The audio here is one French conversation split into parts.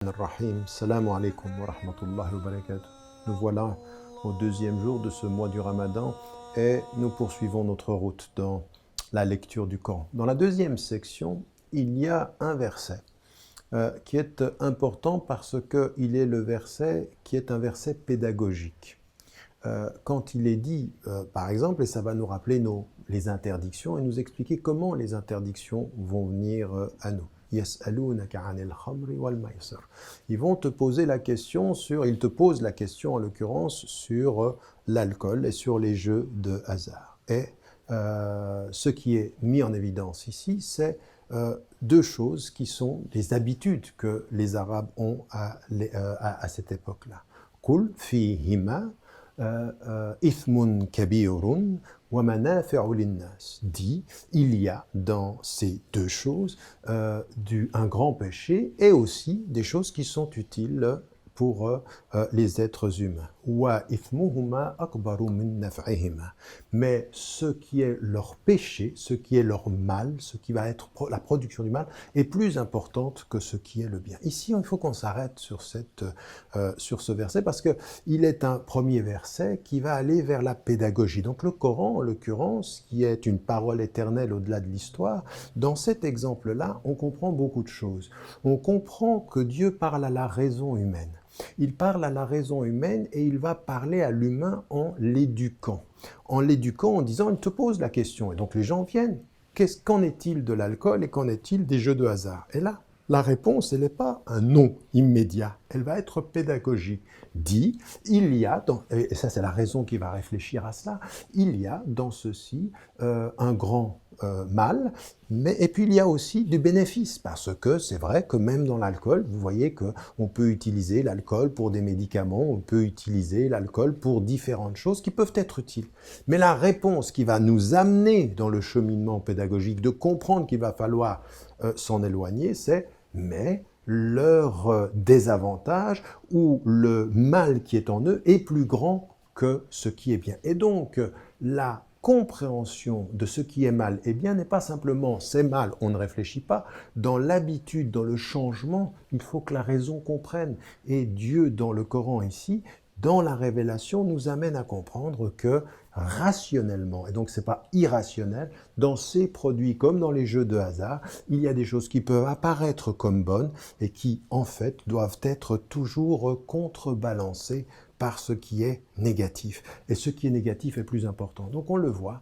Rahim. Assalamu alaikum wa rahmatullahi wa barakatuh. Nous voilà au deuxième jour de ce mois du Ramadan et nous poursuivons notre route dans la lecture du Coran. Dans la deuxième section, il y a un verset qui est important parce qu'il est le verset qui est un verset pédagogique. Quand il est dit, par exemple, et ça va nous rappeler les interdictions et nous expliquer comment les interdictions vont venir à nous. Yas'alunaka 'anil khamri wal maisir. Ils vont te poser la question ils te posent la question en l'occurrence sur l'alcool et sur les jeux de hasard. Et ce qui est mis en évidence ici, c'est deux choses qui sont des habitudes que les Arabes ont à cette époque-là. Kul fihima ithmun kabirun wa manafi'u linnas. Dit, il y a dans ces deux choses un grand péché et aussi des choses qui sont utiles pour les êtres humains. Wa ithmuhuma akbaru min naf'ihima. Mais ce qui est leur péché, ce qui est leur mal, ce qui va être la production du mal, est plus importante que ce qui est le bien. Ici, il faut qu'on s'arrête sur ce verset parce qu'il est un premier verset qui va aller vers la pédagogie. Donc le Coran, en l'occurrence, qui est une parole éternelle au-delà de l'histoire, dans cet exemple-là, on comprend beaucoup de choses. On comprend que Dieu parle à la raison humaine. Il parle à la raison humaine et il va parler à l'humain en l'éduquant. En l'éduquant, en disant, il te pose la question. Et donc les gens viennent. Qu'en est-il de l'alcool et qu'en est-il des jeux de hasard? Et là, la réponse, elle n'est pas un non immédiat. Elle va être pédagogique. Dit, il y a, et ça c'est la raison qui va réfléchir à cela, il y a dans ceci un grand mal, et puis il y a aussi du bénéfice, parce que c'est vrai que même dans l'alcool, vous voyez qu'on peut utiliser l'alcool pour des médicaments, on peut utiliser l'alcool pour différentes choses qui peuvent être utiles. Mais la réponse qui va nous amener dans le cheminement pédagogique, de comprendre qu'il va falloir s'en éloigner, c'est « mais leur désavantage ou le mal qui est en eux est plus grand que ce qui est bien ». Et donc, la compréhension de ce qui est mal et bien n'est pas simplement c'est mal, on ne réfléchit pas. Dans l'habitude, dans le changement, il faut que la raison comprenne. Et Dieu, dans le Coran ici, dans la révélation, nous amène à comprendre que rationnellement, et donc c'est pas irrationnel, dans ces produits comme dans les jeux de hasard, il y a des choses qui peuvent apparaître comme bonnes et qui, en fait, doivent être toujours contrebalancées par ce qui est négatif. Et ce qui est négatif est plus important. Donc on le voit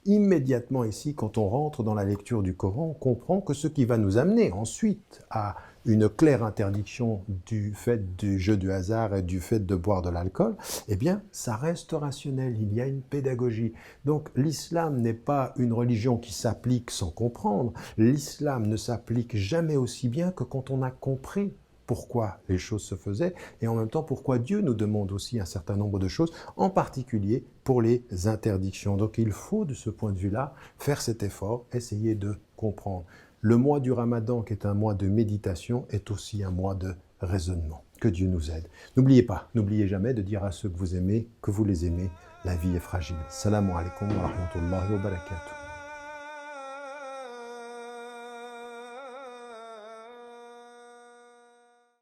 immédiatement ici, quand on rentre dans la lecture du Coran, on comprend que ce qui va nous amener ensuite à une claire interdiction du fait du jeu du hasard et du fait de boire de l'alcool, eh bien, ça reste rationnel, il y a une pédagogie. Donc, l'islam n'est pas une religion qui s'applique sans comprendre. L'islam ne s'applique jamais aussi bien que quand on a compris pourquoi les choses se faisaient et en même temps pourquoi Dieu nous demande aussi un certain nombre de choses, en particulier pour les interdictions. Donc il faut de ce point de vue-là faire cet effort, essayer de comprendre. Le mois du Ramadan, qui est un mois de méditation, est aussi un mois de raisonnement. Que Dieu nous aide. N'oubliez jamais de dire à ceux que vous aimez, que vous les aimez. La vie est fragile. Salam alaikum wa rahmatullahi wa barakatuh.